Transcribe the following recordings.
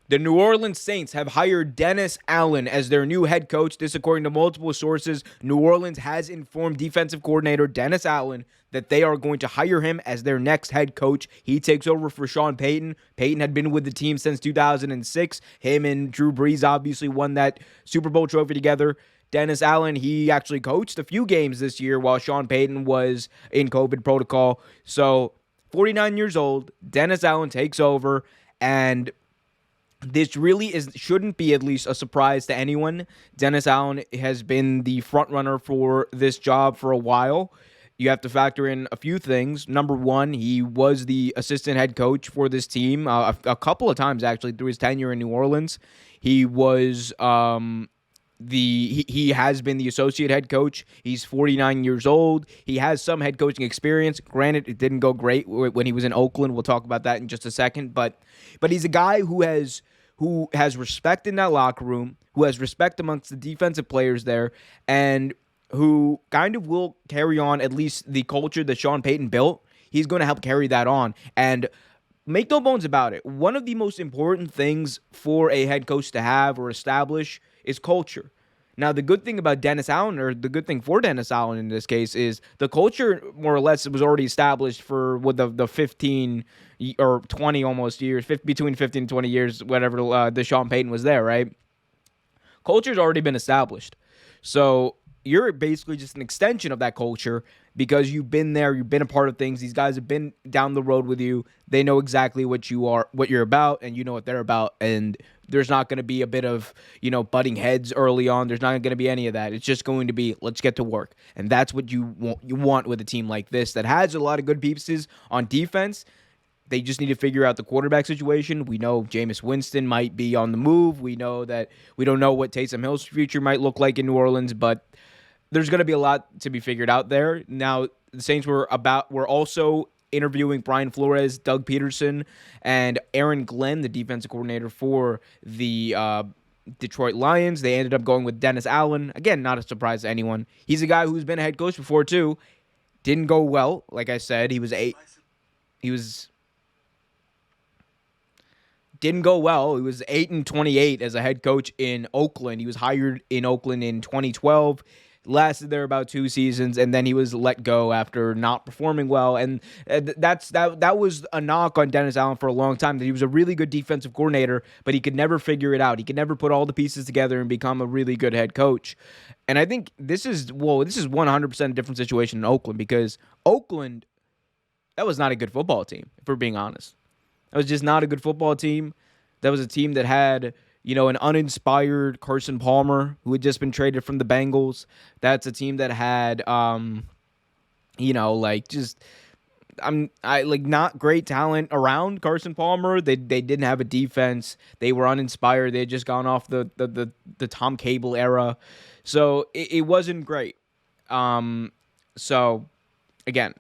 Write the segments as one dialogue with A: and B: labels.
A: The New Orleans Saints have hired Dennis Allen as their new head coach. This, according to multiple sources. New Orleans has informed defensive coordinator Dennis Allen that they are going to hire him as their next head coach. He takes over for Sean Payton. Payton had been with the team since 2006. Him and Drew Brees obviously won that Super Bowl trophy together. Dennis Allen, he actually coached a few games this year while Sean Payton was in COVID protocol. So, 49 years old, Dennis Allen takes over, and this really shouldn't be at least a surprise to anyone. Dennis Allen has been the front runner for this job for a while. You have to factor in a few things. Number one, he was the assistant head coach for this team a couple of times actually through his tenure in New Orleans. He was he has been the associate head coach. He's 49 years old. He has some head coaching experience. Granted, it didn't go great when he was in Oakland. We'll talk about that in just a second. But he's a guy who has respect in that locker room, who has respect amongst the defensive players there, and who kind of will carry on at least the culture that Sean Payton built. He's going to help carry that on. And make no bones about it, one of the most important things for a head coach to have or establish is culture. Now, the good thing about Dennis Allen, or the good thing for Dennis Allen in this case, is the culture, more or less, was already established for the 15 or 20 almost years, between 15 and 20 years, whatever the Sean Payton was there, right? Culture's already been established. So you're basically just an extension of that culture because you've been there, you've been a part of things. These guys have been down the road with you. They know exactly what you're about, and you know what they're about. And there's not going to be a bit of, butting heads early on. There's not going to be any of that. It's just going to be, let's get to work. And that's what you want with a team like this that has a lot of good pieces on defense. They just need to figure out the quarterback situation. We know Jameis Winston might be on the move. We know that we don't know what Taysom Hill's future might look like in New Orleans, but there's going to be a lot to be figured out there. Now, the Saints were also interviewing Brian Flores, Doug Peterson, and Aaron Glenn, the defensive coordinator for the Detroit Lions. They ended up going with Dennis Allen. Again, not a surprise to anyone. He's a guy who's been a head coach before, too. Didn't go well. Like I said, didn't go well. He was 8-28 as a head coach in Oakland. He was hired in Oakland in 2012. Lasted there about 2 seasons, and then he was let go after not performing well. And that was a knock on Dennis Allen for a long time, that he was a really good defensive coordinator, but he could never figure it out. He could never put all the pieces together and become a really good head coach. And I think this is 100% a different situation in Oakland, because Oakland, that was not a good football team, if we're being honest. That was just not a good football team. That was a team that had an uninspired Carson Palmer, who had just been traded from the Bengals. That's a team that had, not great talent around Carson Palmer. They didn't have a defense. They were uninspired. They had just gone off the Tom Cable era, so it wasn't great. So again,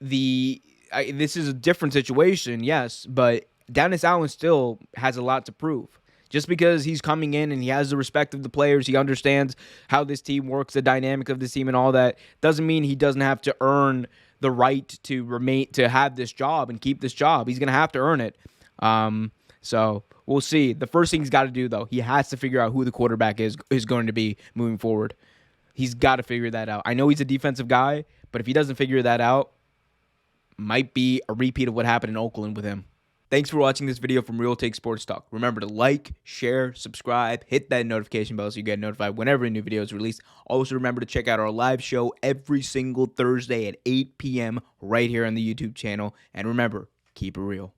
A: this is a different situation, yes, but Dennis Allen still has a lot to prove. Just because he's coming in and he has the respect of the players, he understands how this team works, the dynamic of this team and all that, doesn't mean he doesn't have to earn the right to have this job and keep this job. He's going to have to earn it. So we'll see. The first thing he's got to do, though, he has to figure out who the quarterback is going to be moving forward. He's got to figure that out. I know he's a defensive guy, but if he doesn't figure that out, might be a repeat of what happened in Oakland with him. Thanks for watching this video from Real Take Sports Talk. Remember to like, share, subscribe, hit that notification bell so you get notified whenever a new video is released. Also, remember to check out our live show every single Thursday at 8 p.m. right here on the YouTube channel. And remember, keep it real.